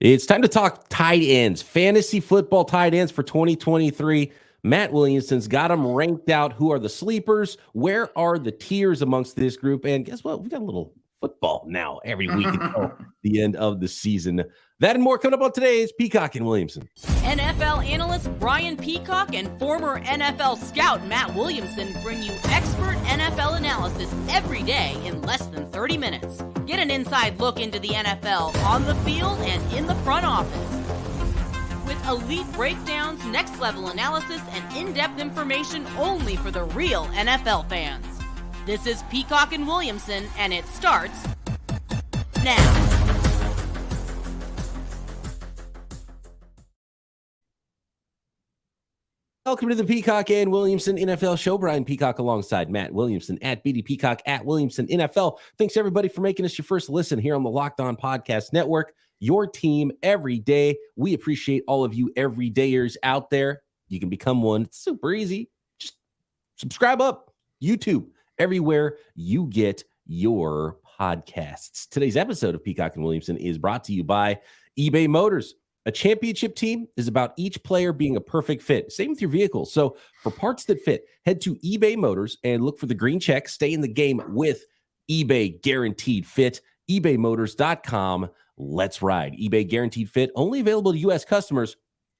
It's time to talk tight ends, fantasy football tight ends for 2023. Matt Williamson's got them ranked out. Who are the sleepers? Where are the tiers amongst this group? And guess what? We got a little football now every week until the end of the season. That and more coming up on today's Peacock and Williamson. NFL analyst Brian Peacock and former NFL scout Matt Williamson bring you expert NFL analysis every day in less than 30 minutes. Get an inside look into the NFL on the field and in the front office. With elite breakdowns, next-level analysis, and in-depth information only for the real NFL fans. This is Peacock and Williamson, and it starts now. Welcome to the Peacock and Williamson NFL Show. Brian Peacock alongside Matt Williamson at BD Peacock at Williamson NFL. Thanks everybody for making us your first listen here on the Locked On Podcast Network. Your team every day. We appreciate all of you everydayers out there. You can become one. It's super easy. Just subscribe up. YouTube, everywhere you get your podcasts. Today's episode of Peacock and Williamson is brought to you by eBay Motors. A championship team is about each player being a perfect fit. Same with your vehicle. So for parts that fit, head to eBay Motors and look for the green check. Stay in the game with eBay Guaranteed Fit. ebaymotors.com. Let's ride. eBay Guaranteed Fit. Only available to U.S. customers.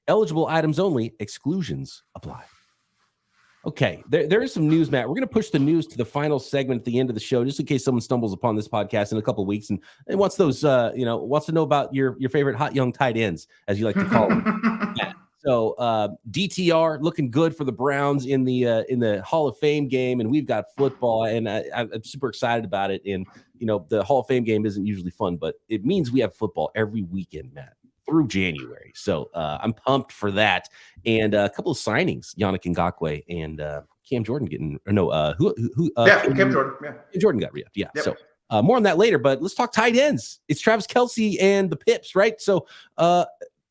Eligible items only. Exclusions apply. Okay, there is some news, Matt. We're going to push the news to the final segment at the end of the show, just in case someone stumbles upon this podcast in a couple of weeks and wants those, wants to know about your favorite hot young tight ends, as you like to call them. So DTR looking good for the Browns in the Hall of Fame game, and we've got football, and I'm super excited about it. And the Hall of Fame game isn't usually fun, but it means we have football every weekend, Matt, through January. So I'm pumped for that. And a couple of signings, Yannick Ngakoue and Cam Jordan Cam Jordan. Yeah. Cam Jordan got re-upped. Yeah. Yep. So more on that later, but let's talk tight ends. It's Travis Kelce and the Pips, right? So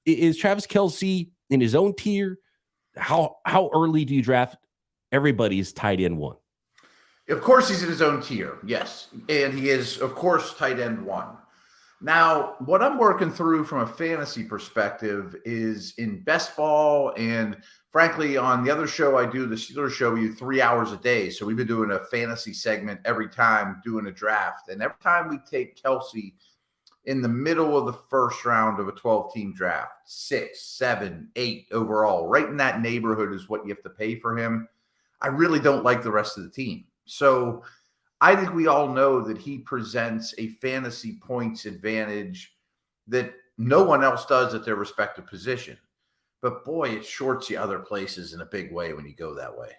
is Travis Kelce in his own tier? How early do you draft everybody's tight end one? Of course he's in his own tier, yes. And he is, of course, tight end one. Now, what I'm working through from a fantasy perspective is in best ball, and frankly, on the other show I do, the Steelers show, we do 3 hours a day. So we've been doing a fantasy segment every time doing a draft. And every time we take Kelce in the middle of the first round of a 12-team draft, 6, 7, 8 overall, right in that neighborhood is what you have to pay for him. I really don't like the rest of the team. So I think we all know that he presents a fantasy points advantage that no one else does at their respective position. But boy, it shorts you other places in a big way when you go that way.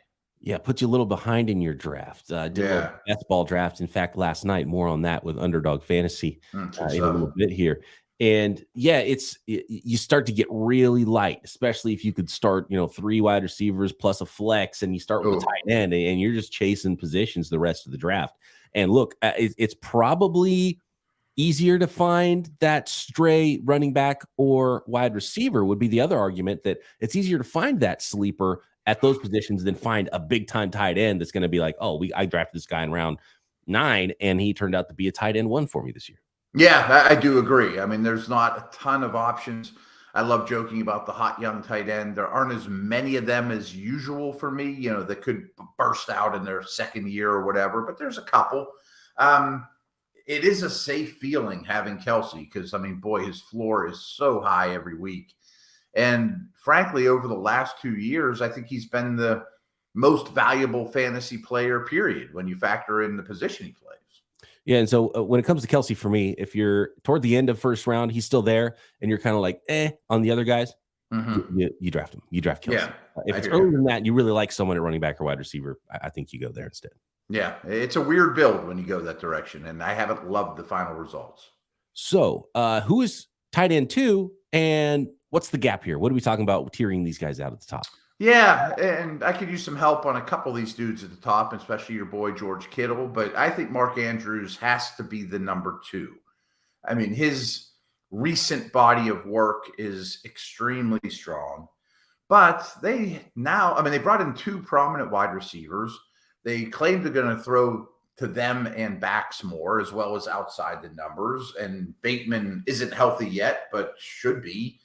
Yeah, puts you a little behind in your draft. Did a best ball draft, in fact, last night. More on that with Underdog Fantasy in a little bit here. And yeah, you start to get really light, especially if you could start, 3 wide receivers plus a flex, and you start with a tight end, and you're just chasing positions the rest of the draft. And look, it's probably easier to find that stray running back or wide receiver would be the other argument, that it's easier to find that sleeper at those positions than find a big time tight end that's going to be like, I drafted this guy in round 9 and he turned out to be a tight end 1 for me this year. Yeah, I do agree. I mean, there's not a ton of options. I love joking about the hot young tight end. There aren't as many of them as usual for me, that could burst out in their second year or whatever, but there's a couple. It is a safe feeling having Kelce because, boy, his floor is so high every week. And frankly, over the last 2 years, I think he's been the most valuable fantasy player, period, when you factor in the position he plays. Yeah, and so when it comes to Kelce, for me, if you're toward the end of first round, he's still there, and you're kind of like, on the other guys, you draft him. You draft Kelce. Yeah, if it's earlier than that, you really like someone at running back or wide receiver, I think you go there instead. Yeah, it's a weird build when you go that direction, and I haven't loved the final results. So who is tight end 2, and what's the gap here? What are we talking about tiering these guys out at the top? Yeah, and I could use some help on a couple of these dudes at the top, especially your boy George Kittle, but I think Mark Andrews has to be the number 2. His recent body of work is extremely strong, but they brought in 2 prominent wide receivers. They claim they're going to throw to them and backs more, as well as outside the numbers. And Bateman isn't healthy yet, but should be.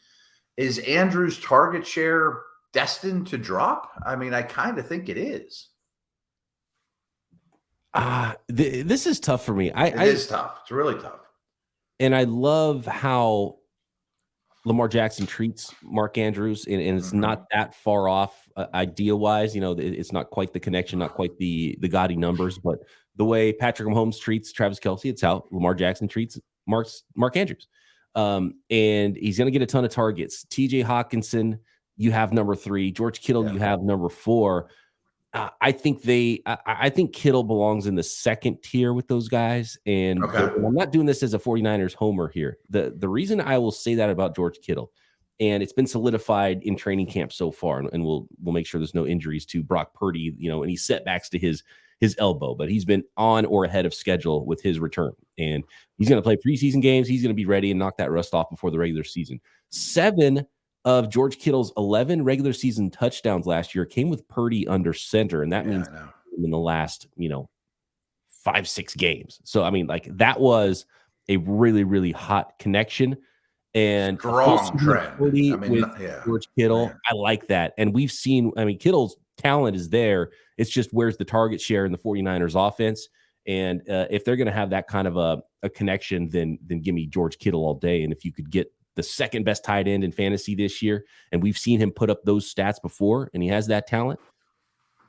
Is Andrews' target share destined to drop? I mean, I kind of think it is. This is tough for me. It is tough. It's really tough. And I love how Lamar Jackson treats Mark Andrews, and it's not that far off idea-wise. You know, it's not quite the connection, not quite the gaudy numbers, but the way Patrick Mahomes treats Travis Kelce, it's how Lamar Jackson treats Mark Andrews. And he's going to get a ton of targets. TJ Hawkinson, you have number 3. George Kittle, you have number 4. I think Kittle belongs in the second tier with those guys. And I'm not doing this as a 49ers homer here. The reason I will say that about George Kittle, and it's been solidified in training camp so far, and we'll make sure there's no injuries to Brock Purdy, you know, any setbacks to his elbow, but he's been on or ahead of schedule with his return. And he's going to play preseason games. He's going to be ready and knock that rust off before the regular season. 7 of George Kittle's 11 regular season touchdowns last year came with Purdy under center. And that means in the last, 5-6 games. So, I mean, like, that was a really, really hot connection and strong trend with George Kittle. Man. I like that. And we've seen, Kittle's talent is there. It's just, where's the target share in the 49ers offense? And if they're going to have that kind of a connection, then give me George Kittle all day. And if you could get the second best tight end in fantasy this year, and we've seen him put up those stats before, and he has that talent,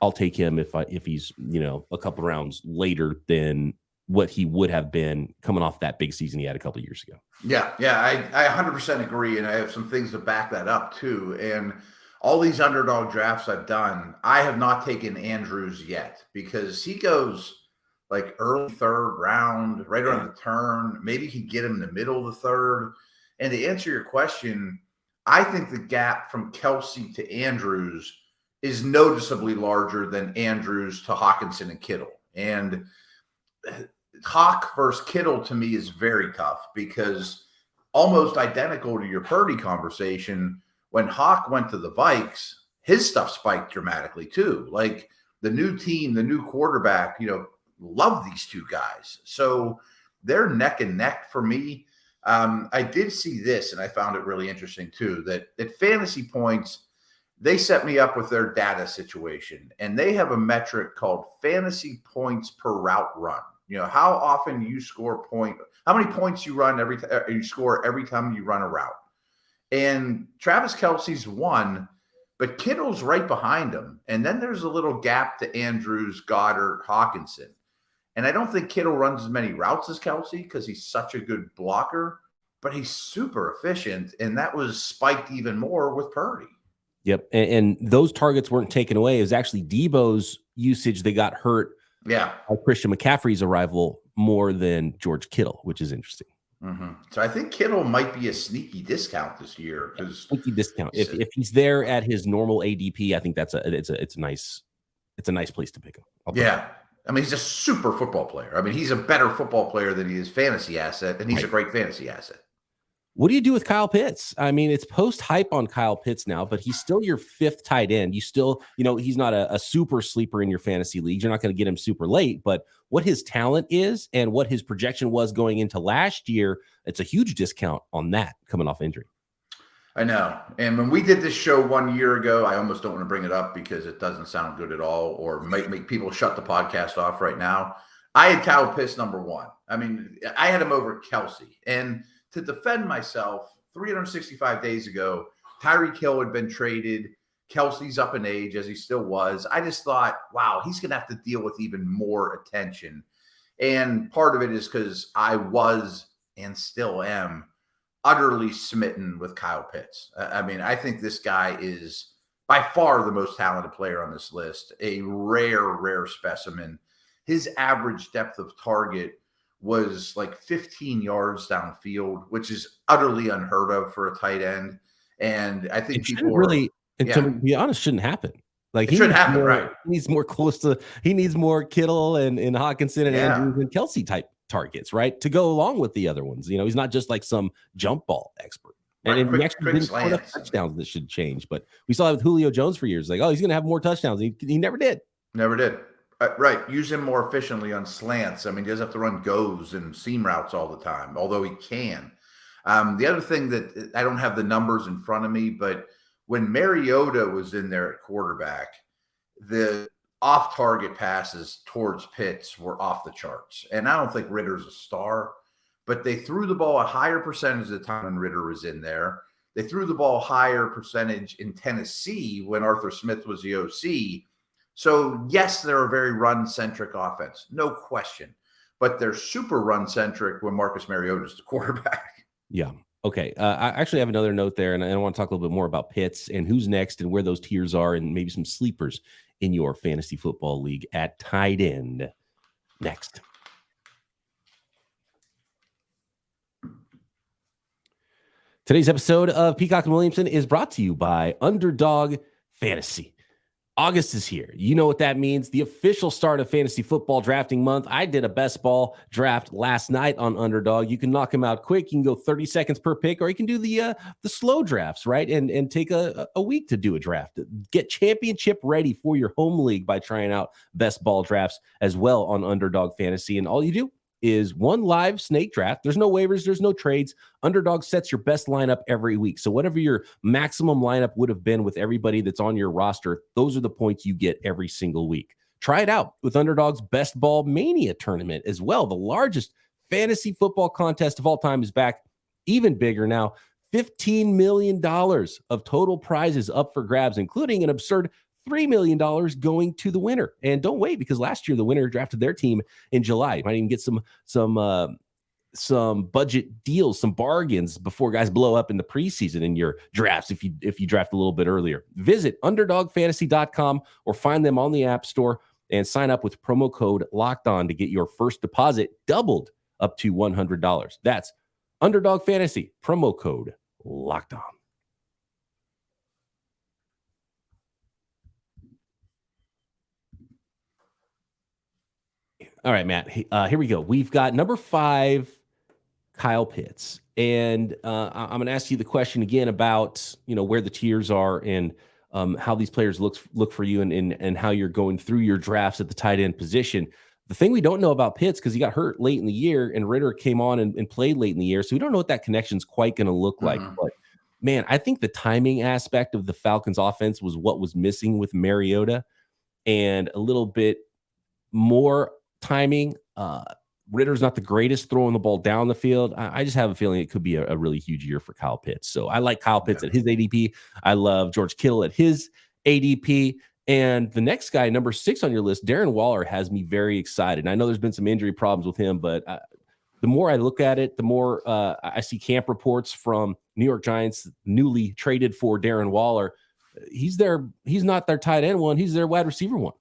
I'll take him if he's, a couple rounds later than what he would have been coming off that big season he had a couple of years ago. Yeah, I 100% agree, and I have some things to back that up too. And all these underdog drafts I've done, I have not taken Andrews yet because he goes like early 3rd round, right around the turn. Maybe he get him in the middle of the 3rd. And to answer your question, I think the gap from Kelce to Andrews is noticeably larger than Andrews to Hawkinson and Kittle. And Hawk versus Kittle to me is very tough because almost identical to your Purdy conversation, when Hawk went to the Vikes, his stuff spiked dramatically too. Like the new team, the new quarterback, love these two guys. So they're neck and neck for me. I did see this, and I found it really interesting too, that at Fantasy Points, they set me up with their data situation, and they have a metric called fantasy points per route run. How often you score how many points you run you score every time you run a route. And Travis Kelce's 1, but Kittle's right behind him. And then there's a little gap to Andrews, Goddard, Hawkinson. And I don't think Kittle runs as many routes as Kelce because he's such a good blocker, but he's super efficient. And that was spiked even more with Purdy. Yep. And those targets weren't taken away. It was actually Debo's usage that got hurt. Yeah. By Christian McCaffrey's arrival more than George Kittle, which is interesting. Mm-hmm. So I think Kittle might be a sneaky discount this year. Sneaky discount. If he's there at his normal ADP, I think it's a nice place to pick him. Yeah. He's a super football player. He's a better football player than he is fantasy asset, and he's a great fantasy asset. What do you do with Kyle Pitts? It's post-hype on Kyle Pitts now, but he's still your 5th tight end. You still, he's not a super sleeper in your fantasy league. You're not going to get him super late, but what his talent is and what his projection was going into last year, it's a huge discount on that coming off injury. I know. And when we did this show 1 year ago, I almost don't want to bring it up because it doesn't sound good at all or might make people shut the podcast off right now. I had Kyle Pitts number 1. I had him over Kelce. And to defend myself, 365 days ago, Tyreek Hill had been traded. Kelce's up in age, as he still was. I just thought, wow, he's going to have to deal with even more attention. And part of it is because I was and still am utterly smitten with Kyle Pitts. I think this guy is by far the most talented player on this list, a rare specimen. His average depth of target was like 15 yards downfield, which is utterly unheard of for a tight end. And I think people to be honest, shouldn't happen. Like it shouldn't happen, right? He needs more Kittle and Hawkinson and Andrews and Kelce type targets, right? To go along with the other ones. He's not just like some jump ball expert. And he actually didn't score enough touchdowns that should change. But we saw that with Julio Jones for years. Like, oh, he's going to have more touchdowns. He never did. Never did. Right. Use him more efficiently on slants. I mean, he doesn't have to run goes and seam routes all the time, although he can. The other thing that I don't have the numbers in front of me, but when Mariota was in there at quarterback, the off-target passes towards Pitts were off the charts. And I don't think Ritter's a star, but they threw the ball a higher percentage of the time when Ritter was in there. They threw the ball higher percentage in Tennessee when Arthur Smith was the OC. So, yes, they're a very run-centric offense, no question. But they're super run-centric when Marcus Mariota's the quarterback. Yeah. Okay. I actually have another note there, and I want to talk a little bit more about Pitts and who's next and where those tiers are and maybe some sleepers in your fantasy football league at tight end. Next. Today's episode of Peacock and Williamson is brought to you by Underdog Fantasy. August is here. You know what that means. The official start of fantasy football drafting month. I did a best ball draft last night on Underdog. You can knock them out quick. You can go 30 seconds per pick, or you can do the slow drafts, right? And take a week to do a draft. Get championship ready for your home league by trying out best ball drafts as well on Underdog Fantasy. And all you do is one live snake draft. There's no waivers. There's no trades. Underdog sets your best lineup every week. So whatever your maximum lineup would have been with everybody that's on your roster, those are the points you get every single week. Try it out with Underdog's Best Ball Mania tournament as well. The largest fantasy football contest of all time is back, even bigger now. $15 million of total prizes up for grabs, including an absurd $3 million going to the winner. And don't wait, because last year the winner drafted their team in July. You might even get some budget deals, some bargains before guys blow up in the preseason in your drafts if you draft a little bit earlier. Visit underdogfantasy.com or find them on the App Store and sign up with promo code LOCKEDON to get your first deposit doubled up to $100. That's Underdog Fantasy, promo code LOCKEDON. All right, Matt, here we go. We've got number 5, Kyle Pitts. And I'm going to ask you the question again about, where the tiers are and how these players look for you and how you're going through your drafts at the tight end position. The thing we don't know about Pitts, because he got hurt late in the year and Ritter came on and played late in the year, so we don't know what that connection's quite going to look like. But, man, I think the timing aspect of the Falcons offense was what was missing with Mariota, and a little bit more timing. Ritter's not the greatest throwing the ball down the field. I just have a feeling it could be a really huge year for Kyle Pitts. So I like Kyle Pitts at his ADP. I love George Kittle at his ADP. And the next guy, number 6 on your list, Darren Waller, has me very excited. And I know there's been some injury problems with him, but the more I look at it, the more I see camp reports from New York Giants newly traded for Darren Waller. He's not their tight end one. He's their wide receiver one.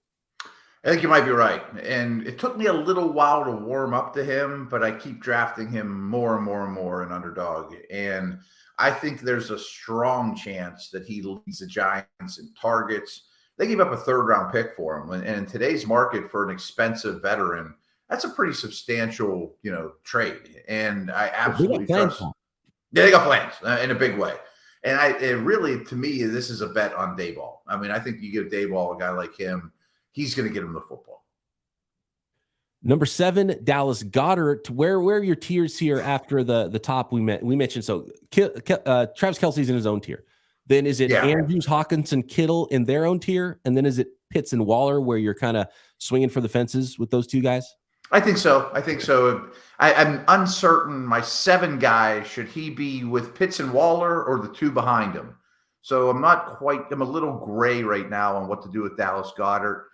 I think you might be right. And it took me a little while to warm up to him, but I keep drafting him more and more and more in Underdog. And I think there's a strong chance that he leads the Giants in targets. They gave up a 3rd-round pick for him. And in today's market for an expensive veteran, that's a pretty substantial, trade. And I absolutely trust. Yeah, they got plans in a big way. And it really, to me, this is a bet on Dayball. I mean, I think you give Dayball, a guy like him, he's going to get him the football. Number 7, Dallas Goedert. Where are your tiers here after the top we mentioned? So Travis Kelce's in his own tier. Then is it Andrews, Hawkins, and Kittle in their own tier? And then is it Pitts and Waller where you're kind of swinging for the fences with those two guys? I think so. I'm uncertain. My 7 guy, should he be with Pitts and Waller or the 2 behind him? So I'm a little gray right now on what to do with Dallas Goedert.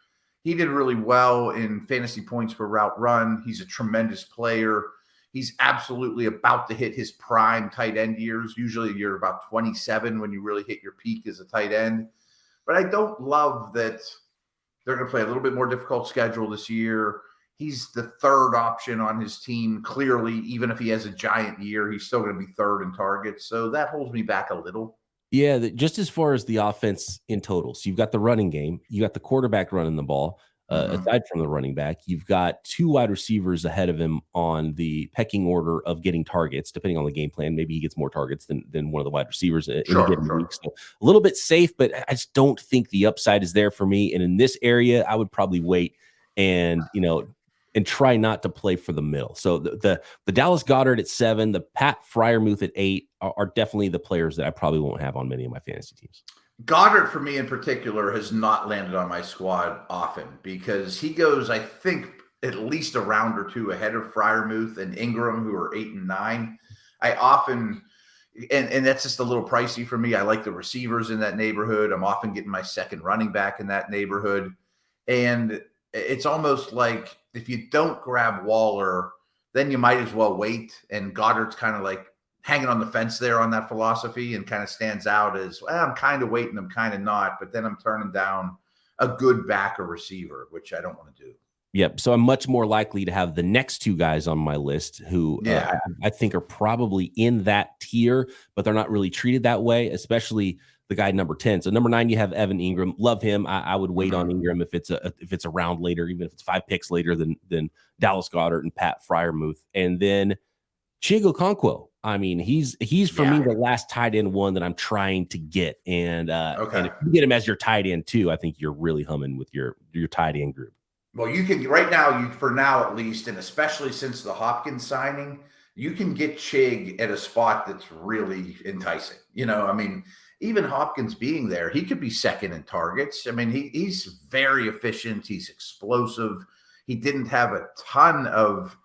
He did really well in fantasy points per route run. He's a tremendous player. He's absolutely about to hit his prime tight end years. Usually you're about 27 when you really hit your peak as a tight end. But I don't love that they're going to play a little bit more difficult schedule this year. He's the 3rd option on his team. Clearly, even if he has a giant year, he's still going to be 3rd in targets. So that holds me back a little. Yeah, just as far as the offense in total. So you've got the running game. You got the quarterback running the ball. Aside from the running back, you've got 2 wide receivers ahead of him on the pecking order of getting targets, depending on the game plan. Maybe he gets more targets than one of the wide receivers in a given week. So a little bit safe, but I just don't think the upside is there for me. And in this area, I would probably wait and and try not to play for the middle. So the Dallas Goedert at 7, the Pat Freiermuth at 8 are definitely the players that I probably won't have on many of my fantasy teams. Goddard, for me in particular, has not landed on my squad often because he goes, I think, at least a round or two ahead of Freiermuth and Ingram, who are 8 and 9. I often, and that's just a little pricey for me. I like the receivers in that neighborhood. I'm often getting my second running back in that neighborhood. And it's almost like if you don't grab Waller, then you might as well wait. And Goddard's kind of like hanging on the fence there on that philosophy and kind of stands out as, well, I'm kind of waiting, I'm kind of not, but then I'm turning down a good back or receiver, which I don't want to do. Yep. So I'm much more likely to have the next two guys on my list who I think are probably in that tier, but they're not really treated that way, especially the guy number 10. So number 9, you have Evan Ingram. Love him. I would wait on Ingram if it's a round later, even if it's 5 picks later than Dallas Goedert and Pat Freiermuth. And then Chig Okonkwo. I mean, he's for me the last tight end one that I'm trying to get. And and if you get him as your tight end too, I think you're really humming with your tight end group. Well, you can right now, for now at least, and especially since the Hopkins signing, you can get Chig at a spot that's really enticing. I mean, even Hopkins being there, he could be second in targets. I mean, he's very efficient. He's explosive. He didn't have a ton of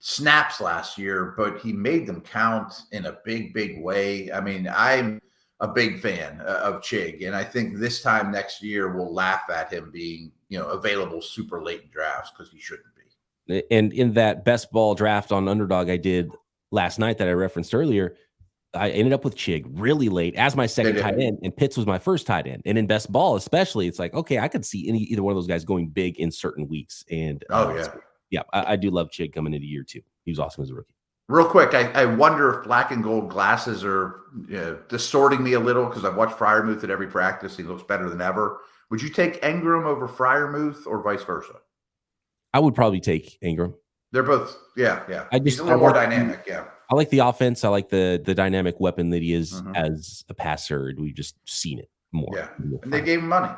snaps last year, but he made them count in a big, big way. I mean, I'm a big fan of Chig, and I think this time next year we'll laugh at him being, available super late in drafts because he shouldn't be. And in that best ball draft on Underdog I did last night that I referenced earlier, I ended up with Chig really late as my second tight end, and Pitts was my first tight end. And in best ball, especially, it's like, okay, I could see either one of those guys going big in certain weeks. And I do love Chig coming into year 2. He was awesome as a rookie. Real quick, I wonder if black and gold glasses are distorting me a little because I've watched Freiermuth at every practice. He looks better than ever. Would you take Ingram over Freiermuth or vice versa? I would probably take Ingram. They're both, yeah. He's a little more dynamic, yeah. I like the offense. I like the dynamic weapon that he is as a passer. We've just seen it more. Yeah, and they gave him money.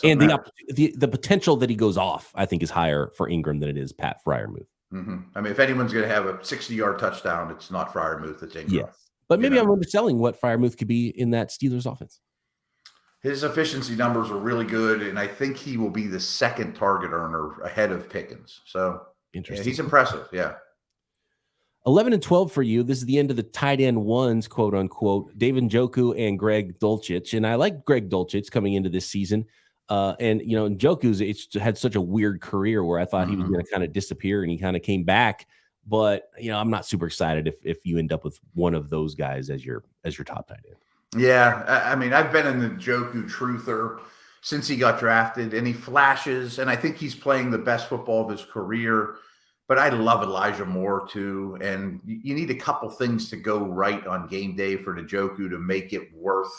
And the potential that he goes off, I think, is higher for Ingram than it is Pat Freiermuth. Mm-hmm. I mean, if anyone's going to have a 60-yard touchdown, it's not Freiermuth, it's Ingram. Yes. But maybe I'm underselling what Freiermuth could be in that Steelers offense. His efficiency numbers are really good, and I think he will be the second target earner ahead of Pickens. So he's impressive, yeah. 11 and 12 for you. This is the end of the tight end ones, quote unquote. David Njoku and Greg Dulcich. And I like Greg Dulcich coming into this season. And Njoku's had such a weird career where I thought he was going to kind of disappear, and he kind of came back. But I'm not super excited if you end up with one of those guys as your top tight end. Yeah, I mean, I've been in the Njoku truther since he got drafted, and he flashes, and I think he's playing the best football of his career. But I love Elijah Moore too, and you need a couple things to go right on game day for Njoku to make it worth,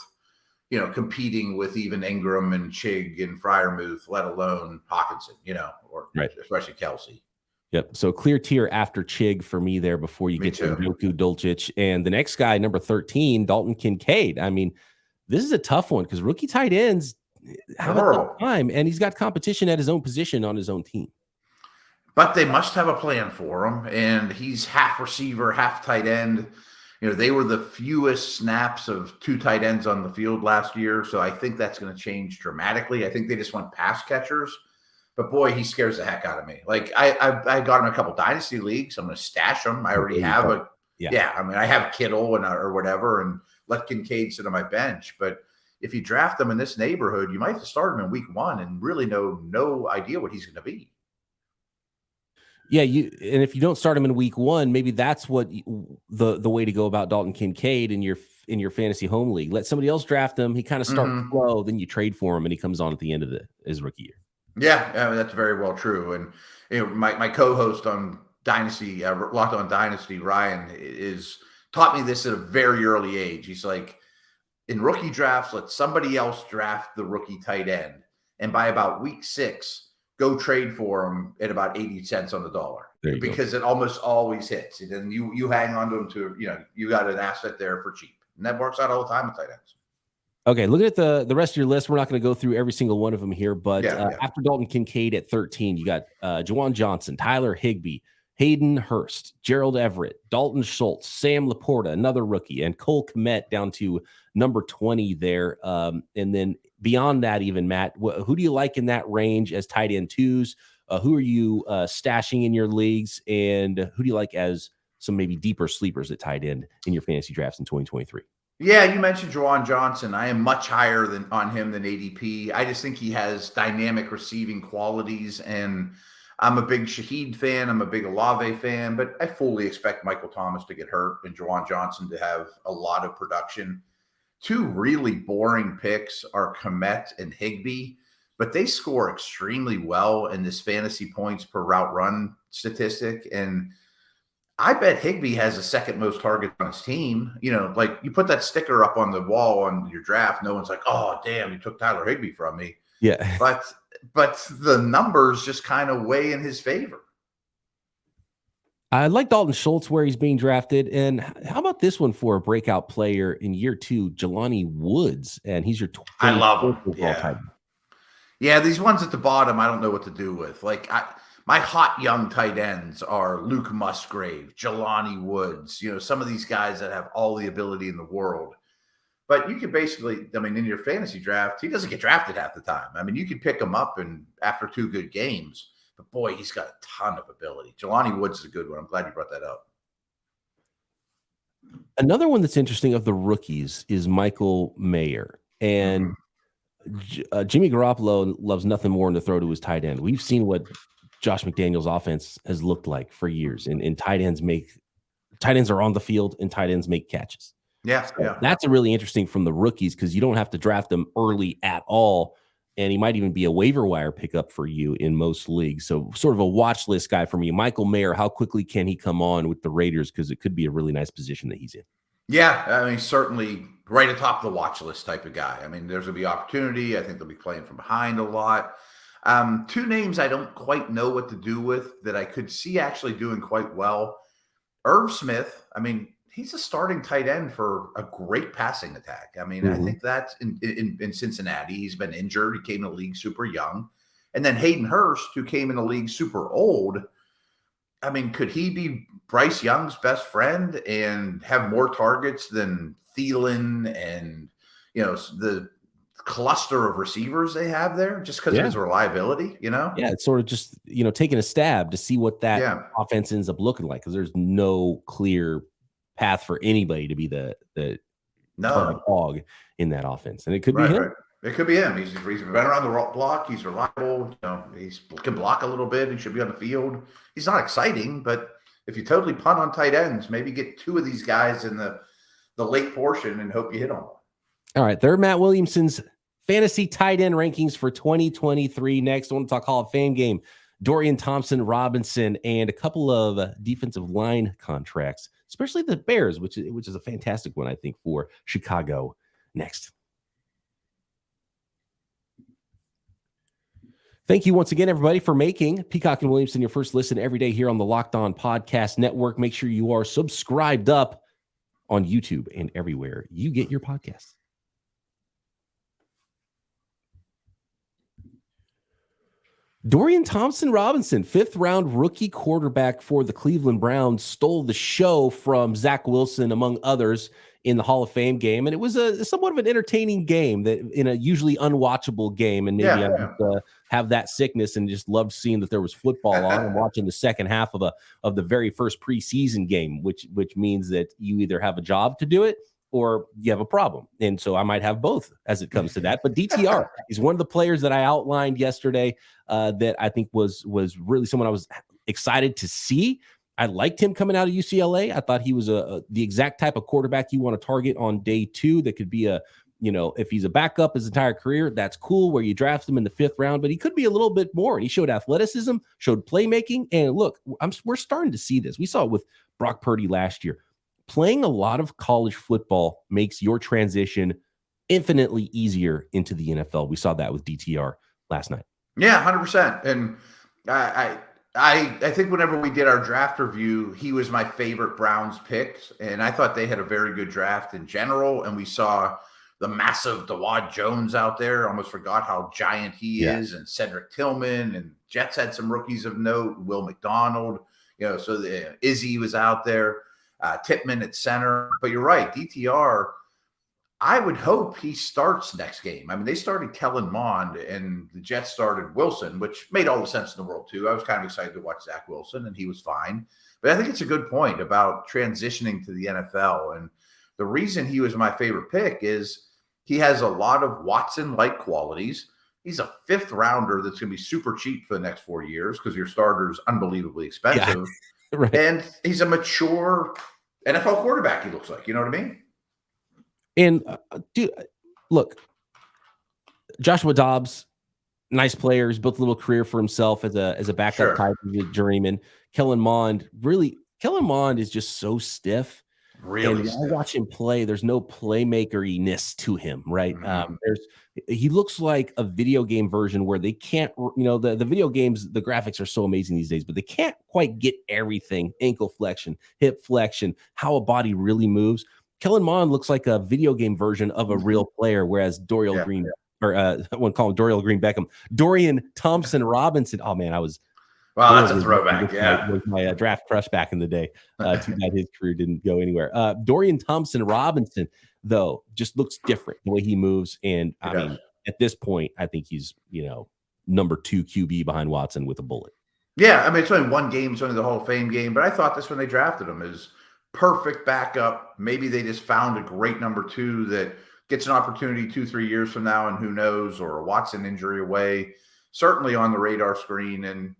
competing with even Ingram and Chig and Freiermuth, let alone Hawkinson, or especially Kelce. Yep. So clear tier after Chig for me there before you get to Njoku, Dulcich. And the next guy, number 13, Dalton Kincaid. I mean, this is a tough one because rookie tight ends have a tough time, and he's got competition at his own position on his own team. But they must have a plan for him, and he's half receiver, half tight end. They were the fewest snaps of 2 tight ends on the field last year, so I think that's going to change dramatically. I think they just want pass catchers. But boy, he scares the heck out of me. Like I got him in a couple dynasty leagues. I'm going to stash him. I already have I mean, I have Kittle or whatever, and let Kincaid sit on my bench. But if you draft them in this neighborhood, you might have to start him in week 1 and really no idea what he's going to be. Yeah, and if you don't start him in week 1, maybe that's what the way to go about Dalton Kincaid in your fantasy home league. Let somebody else draft him. He kind of starts slow, then you trade for him, and he comes on at the end of his rookie year. Yeah, that's very well true. And my co-host on Dynasty, Locked On Dynasty, Ryan, taught me this at a very early age. He's like, in rookie drafts, let somebody else draft the rookie tight end, and by about week 6, go trade for him at about 80 cents on the dollar because it almost always hits. And then you hang on to him you got an asset there for cheap. And that works out all the time with tight ends. Okay, looking at the rest of your list, we're not going to go through every single one of them here, but after Dalton Kincaid at 13, you got Juwan Johnson, Tyler Higbee, Hayden Hurst, Gerald Everett, Dalton Schultz, Sam Laporta, another rookie, and Cole Kmet down to number 20 there. And then beyond that, even, Matt, who do you like in that range as tight end twos? Who are you stashing in your leagues? And who do you like as some maybe deeper sleepers at tight end in your fantasy drafts in 2023? Yeah, you mentioned Juwan Johnson. I am much higher on him than ADP. I just think he has dynamic receiving qualities, and I'm a big Shaheed fan. I'm a big Olave fan, but I fully expect Michael Thomas to get hurt and Juwan Johnson to have a lot of production. Two really boring picks are Kmet and Higbee, but they score extremely well in this fantasy points per route run statistic. And I bet Higbee has the second most targets on his team. You know, like you put that sticker up on the wall on your draft, no one's like, oh, damn, you took Tyler Higbee from me. Yeah. But the numbers just kind of weigh in his favor. I like Dalton Schultz where he's being drafted. And how about this one for a breakout player in year 2, Jelani Woods? And he's your I love him. Yeah. Yeah, these ones at the bottom, I don't know what to do with. Like, my hot young tight ends are Luke Musgrave, Jelani Woods, you know, some of these guys that have all the ability in the world. But you could basically, I mean, in your fantasy draft, he doesn't get drafted half the time. I mean, you could pick him up and after 2 good games, but boy, he's got a ton of ability. Jelani Woods is a good one. I'm glad you brought that up. Another one that's interesting of the rookies is Michael Mayer. And Jimmy Garoppolo loves nothing more than to throw to his tight end. We've seen what Josh McDaniels' offense has looked like for years, and tight ends are on the field and tight ends make catches. That's a really interesting from the rookies because you don't have to draft them early at all, and he might even be a waiver wire pickup for you in most leagues. So sort of a watch list guy for me. Michael Mayer, how quickly can he come on with the Raiders? Because it could be a really nice position that he's in. Yeah, I mean, certainly right atop the watch list type of guy. I mean, there's going to be opportunity. I think they'll be playing from behind a lot. 2 names I don't quite know what to do with that I could see actually doing quite well. Irv Smith, I mean, he's a starting tight end for a great passing attack. I mean, I think that's in Cincinnati. He's been injured. He came in the league super young. And then Hayden Hurst, who came in the league super old. I mean, could he be Bryce Young's best friend and have more targets than Thielen and, you know, the cluster of receivers they have there just because of his reliability, you know? Yeah, it's sort of just, you know, taking a stab to see what that offense ends up looking like because there's no clear path for anybody to be the dog in that offense. And it could be him. Right. It could be him. He's been around the block. He's reliable. You know, he can block a little bit. He should be on the field. He's not exciting, but if you totally punt on tight ends, maybe get 2 of these guys in the late portion and hope you hit on one. All right. They're Matt Williamson's fantasy tight end rankings for 2023. Next, I want to talk Hall of Fame game. Dorian Thompson-Robinson and a couple of defensive line contracts, especially the Bears, which is a fantastic one, I think, for Chicago. Next. Thank you once again, everybody, for making Peacock and Williamson your first listen every day here on the Locked On Podcast Network. Make sure you are subscribed up on YouTube and everywhere you get your podcasts. Dorian Thompson-Robinson, 5th-round rookie quarterback for the Cleveland Browns, stole the show from Zach Wilson, among others, in the Hall of Fame game. And it was a somewhat of an entertaining game that in a usually unwatchable game. And maybe I would have that sickness and just loved seeing that there was football on and watching the second half of the very first preseason game, which means that you either have a job to do it or you have a problem. And so I might have both as it comes to that. But DTR is one of the players that I outlined yesterday that I think was really someone I was excited to see. I liked him coming out of UCLA. I thought he was the exact type of quarterback you want to target on day 2. That could be if he's a backup his entire career, that's cool where you draft him in the 5th round, but he could be a little bit more. And he showed athleticism, showed playmaking. And look, we're starting to see this. We saw it with Brock Purdy last year. Playing a lot of college football makes your transition infinitely easier into the NFL. We saw that with DTR last night. Yeah, 100%. And I think whenever we did our draft review, he was my favorite Browns pick. And I thought they had a very good draft in general. And we saw the massive Dawad Jones out there. Almost forgot how giant he is, and Cedric Tillman, and Jets had some rookies of note, Will McDonald, so Izzy was out there, Tippmann at center. But you're right, DTR, I would hope he starts next game. I mean, they started Kellen Mond and the Jets started Wilson, which made all the sense in the world too. I was kind of excited to watch Zach Wilson, and he was fine. But I think it's a good point about transitioning to the NFL. And the reason he was my favorite pick is he has a lot of Watson-like qualities. He's a 5th rounder that's going to be super cheap for the next 4 years because your starter's unbelievably expensive. Yeah, right. And he's a mature NFL quarterback, he looks like. You know what I mean? And dude, look, Joshua Dobbs, nice player. He's built a little career for himself as a backup type of journeyman. Kellen Mond is just so stiff. Really, and when I watch him play, there's no playmaker-ness to him, right? He looks like a video game version where they can't, the video games, the graphics are so amazing these days, but they can't quite get everything: ankle flexion, hip flexion, how a body really moves. Kellen Mond looks like a video game version of a real player, whereas Dorian Thompson-Robinson. Oh man, wow, that's a throwback. Was my draft crush back in the day. Too bad his career didn't go anywhere. Dorian Thompson-Robinson, though, just looks different the way he moves. And I mean, at this point, I think he's number 2 QB behind Watson with a bullet. Yeah, I mean, it's only one game, it's only the Hall of Fame game, but I thought this when they drafted him is perfect backup. Maybe they just found a great number 2 that gets an opportunity 2-3 years from now, and who knows, or a Watson injury away. Certainly on the radar screen. And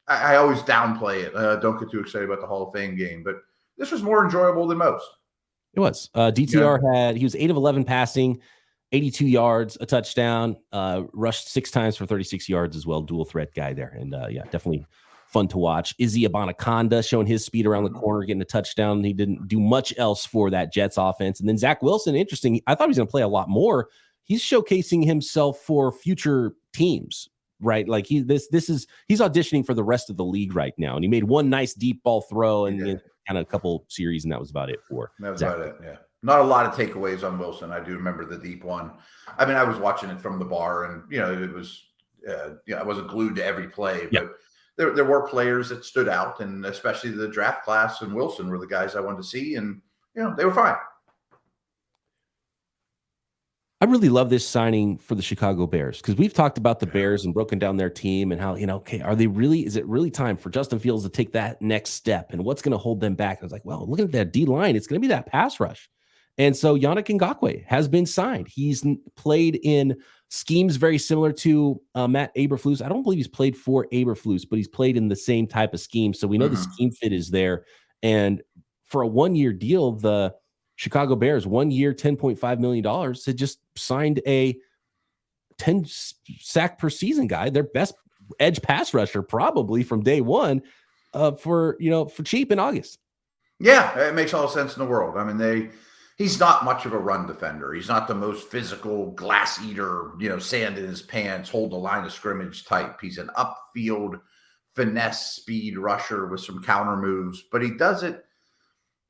I always downplay it. Don't get too excited about the Hall of Fame game, but this was more enjoyable than most. It was. DTR he was 8 of 11 passing, 82 yards, a touchdown, rushed 6 times for 36 yards as well. Dual threat guy there. And definitely fun to watch. Izzy Abanikanda showing his speed around the corner, getting a touchdown. He didn't do much else for that Jets offense. And then Zach Wilson, interesting. I thought he was going to play a lot more. He's showcasing himself for future teams, right? Like he's auditioning for the rest of the league right now. And he made one nice deep ball throw and kind of a couple series, and that was about it for That was Zach. about it, yeah. Not a lot of takeaways on Wilson. I do remember the deep one. I mean, I was watching it from the bar, and it was I wasn't glued to every play, but there were players that stood out, and especially the draft class and Wilson were the guys I wanted to see, and they were fine. I really love this signing for the Chicago Bears because we've talked about the Bears and broken down their team and how, is it really time for Justin Fields to take that next step, and what's going to hold them back? I was like, well, looking at that D line, it's going to be that pass rush. And so Yannick Ngakoue has been signed. He's played in schemes very similar to Matt Eberflus. I don't believe he's played for Eberflus, but he's played in the same type of scheme. So we know the scheme fit is there. And for a 1-year deal, the Chicago Bears, 1 year, $10.5 million, had just signed a 10 sack per season guy, their best edge pass rusher probably from day one, for cheap in August. Yeah, it makes all the sense in the world. I mean, he's not much of a run defender. He's not the most physical glass eater, sand in his pants, hold the line of scrimmage type. He's an upfield finesse speed rusher with some counter moves, but he does it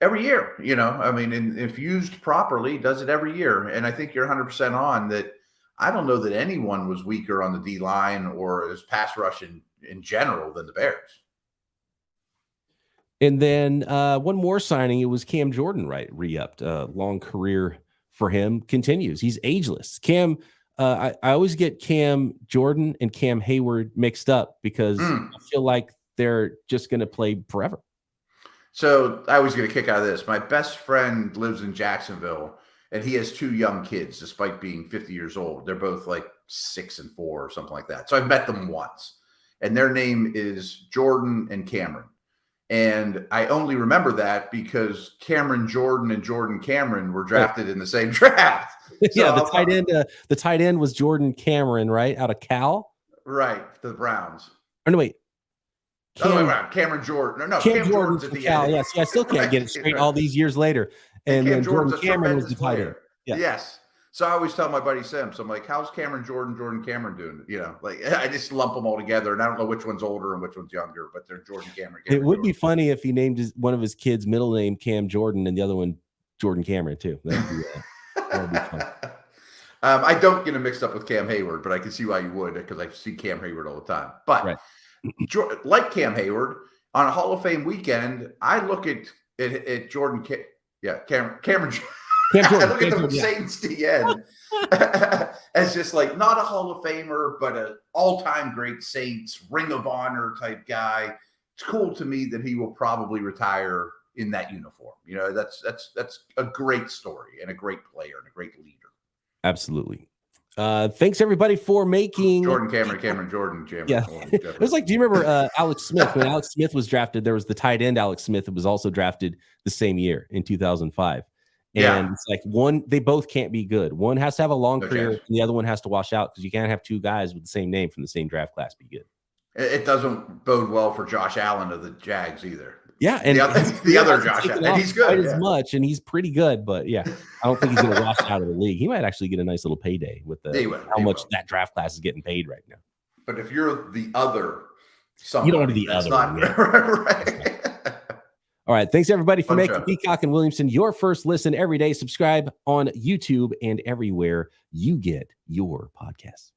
every year, I mean, if used properly, does it every year. And I think you're 100% on that. I don't know that anyone was weaker on the D line or as pass rush in general than the Bears. And then one more signing, it was Cam Jordan, right? Re-upped. Long career for him continues. He's ageless. Cam, I always get Cam Jordan and Cam Hayward mixed up because I feel like they're just going to play forever. So I was going to kick out of this. My best friend lives in Jacksonville, and he has 2 young kids, despite being 50 years old. They're both like 6 and 4 or something like that. So I've met them once, and their name is Jordan and Cameron. And I only remember that because Cameron Jordan and Jordan Cameron were drafted in the same draft. Yeah, so the tight end was Jordan Cameron, right? Out of Cal. Right, the Browns. Oh, no, wait. Cameron Jordan. No, Cam Jordan's at the Cal. End. Yes, I still can't get it straight all these years later. And then Jordan Cameron was the tight end. Yeah. Yes. So I always tell my buddy Sim, so I'm like, how's Cameron Jordan Cameron doing? I just lump them all together, and I don't know which one's older and which one's younger, but they're Jordan Cameron. It would be funny if he named one of his kids' middle name Cam Jordan and the other one Jordan Cameron too. That'll be fun. I don't get him mixed up with Cam Hayward, but I can see why you would, because I see Cam Hayward all the time. But Right. Like Cam Hayward, on a Hall of Fame weekend, I look at Jordan. Cameron. I look at the Saints DN as just like not a Hall of Famer, but an all-time great Saints Ring of Honor type guy. It's cool to me that he will probably retire in that uniform. You know, that's a great story and a great player and a great leader. Absolutely. Thanks everybody for making Jordan. Yeah. It was like, do you remember Alex Smith? When Alex Smith was drafted, there was the tight end Alex Smith that was also drafted the same year in 2005. And it's like they both can't be good. One has to have a long career, and the other one has to wash out, because you can't have two guys with the same name from the same draft class be good. It doesn't bode well for Josh Allen of the Jags either. Yeah, and the other Josh Allen, and he's good as much, and he's pretty good. But yeah, I don't think he's going to wash out of the league. He might actually get a nice little payday with how much that draft class is getting paid right now. But if you're the other, you don't want to be the other. Right. All right. Thanks, everybody, for making Peacock and Williamson your first listen every day. Subscribe on YouTube and everywhere you get your podcasts.